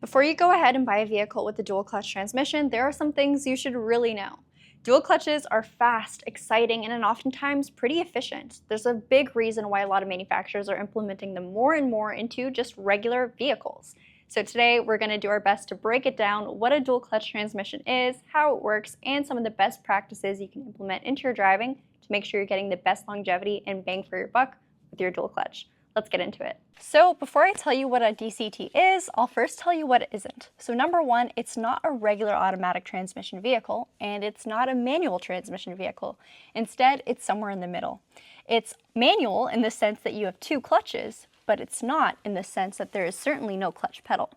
Before you go ahead and buy a vehicle with a dual clutch transmission, there are some things you should really know. Dual clutches are fast, exciting, and oftentimes pretty efficient. There's a big reason why a lot of manufacturers are implementing them more and more into just regular vehicles. So today we're going to do our best to break it down, what a dual clutch transmission is, how it works, and some of the best practices you can implement into your driving to make sure you're getting the best longevity and bang for your buck with your dual clutch. Let's get into it. So before I tell you what a DCT is, I'll first tell you what it isn't. So number one, it's not a regular automatic transmission vehicle, and it's not a manual transmission vehicle. Instead, it's somewhere in the middle. It's manual in the sense that you have two clutches, but it's not in the sense that there is certainly no clutch pedal.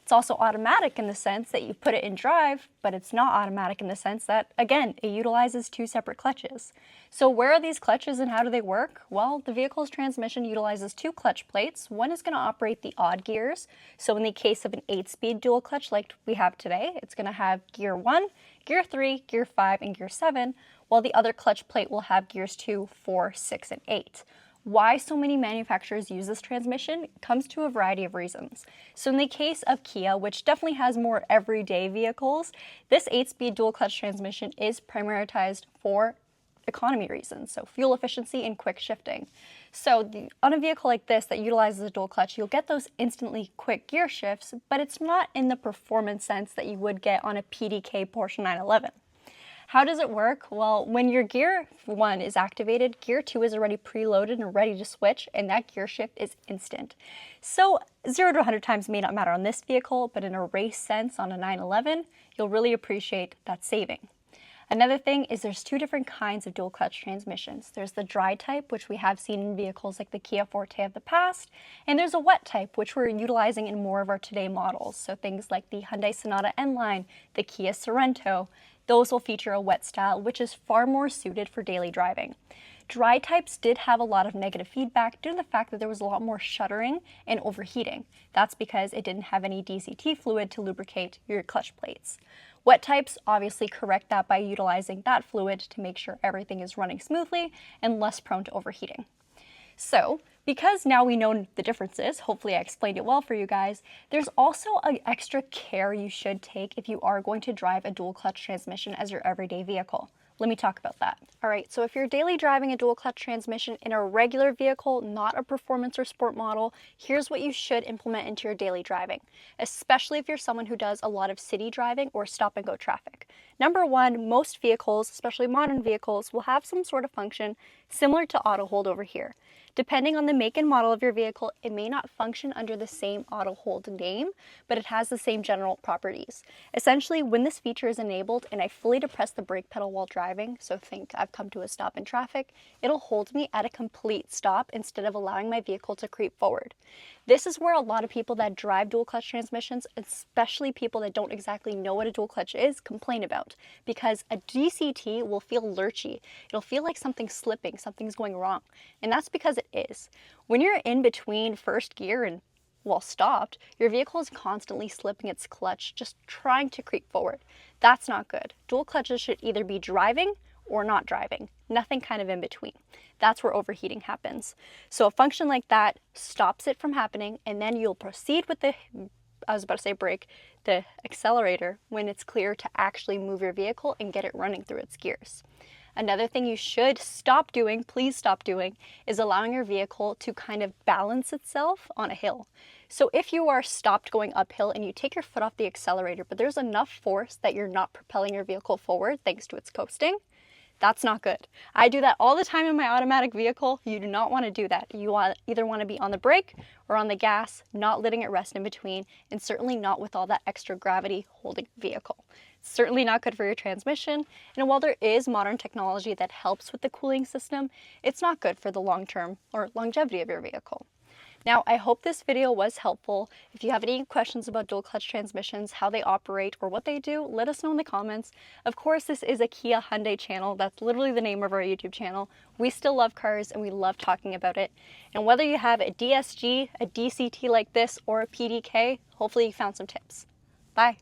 It's also automatic in the sense that you put it in drive, but it's not automatic in the sense that, again, it utilizes two separate clutches. So where are these clutches and how do they work? Well, the vehicle's transmission utilizes two clutch plates. One is going to operate the odd gears. So in the case of an 8-speed dual clutch like we have today, it's going to have gear 1, gear 3, gear 5, and gear 7, while the other clutch plate will have gears 2, 4, 6, and 8. Why so many manufacturers use this transmission comes to a variety of reasons. So in the case of Kia, which definitely has more everyday vehicles, this 8-speed dual clutch transmission is prioritized for economy reasons, so fuel efficiency and quick shifting. So on a vehicle like this that utilizes a dual clutch, you'll get those instantly quick gear shifts, but it's not in the performance sense that you would get on a PDK Porsche 911. How does it work? Well, when your gear 1 is activated, gear 2 is already preloaded and ready to switch, and that gear shift is instant. So 0 to 100 times may not matter on this vehicle, but in a race sense on a 911, you'll really appreciate that saving. Another thing is there's two different kinds of dual clutch transmissions. There's the dry type, which we have seen in vehicles like the Kia Forte of the past, and there's a wet type, which we're utilizing in more of our today models. So things like the Hyundai Sonata N-Line, the Kia Sorento, those will feature a wet style, which is far more suited for daily driving. Dry types did have a lot of negative feedback due to the fact that there was a lot more shuddering and overheating. That's because it didn't have any DCT fluid to lubricate your clutch plates. Wet types obviously correct that by utilizing that fluid to make sure everything is running smoothly and less prone to overheating. So, because now we know the differences, hopefully I explained it well for you guys, there's also an extra care you should take if you are going to drive a dual clutch transmission as your everyday vehicle. Let me talk about that. Alright, so if you're daily driving a dual clutch transmission in a regular vehicle, not a performance or sport model, here's what you should implement into your daily driving, especially if you're someone who does a lot of city driving or stop and go traffic. Number one, most vehicles, especially modern vehicles, will have some sort of function similar to auto hold over here. Depending on the make and model of your vehicle, it may not function under the same auto hold name, but it has the same general properties. Essentially, when this feature is enabled and I fully depress the brake pedal while driving, so think I've come to a stop in traffic, it'll hold me at a complete stop instead of allowing my vehicle to creep forward. This is where a lot of people that drive dual clutch transmissions, especially people that don't exactly know what a dual clutch is, complain about, because a DCT will feel lurchy. It'll feel like something's slipping, something's going wrong, and that's because it is. When you're in between first gear and while stopped, your vehicle is constantly slipping its clutch, just trying to creep forward. That's not good. Dual clutches should either be driving or not driving, nothing kind of in between. That's where overheating happens. So a function like that stops it from happening, and then you'll proceed with the, I was about to say brake, the accelerator when it's clear to actually move your vehicle and get it running through its gears. Another thing you should stop doing, please stop doing, is allowing your vehicle to kind of balance itself on a hill. So if you are stopped going uphill and you take your foot off the accelerator, but there's enough force that you're not propelling your vehicle forward thanks to its coasting, that's not good. I do that all the time in my automatic vehicle. You do not want to do that. You either want to be on the brake or on the gas, not letting it rest in between, and certainly not with all that extra gravity holding the vehicle. It's certainly not good for your transmission, and while there is modern technology that helps with the cooling system, it's not good for the long-term or longevity of your vehicle. Now, I hope this video was helpful. If you have any questions about dual clutch transmissions, how they operate, or what they do, let us know in the comments. Of course, this is a Kia Hyundai channel. That's literally the name of our YouTube channel. We still love cars and we love talking about it. And whether you have a DSG, a DCT like this, or a PDK, hopefully you found some tips. Bye.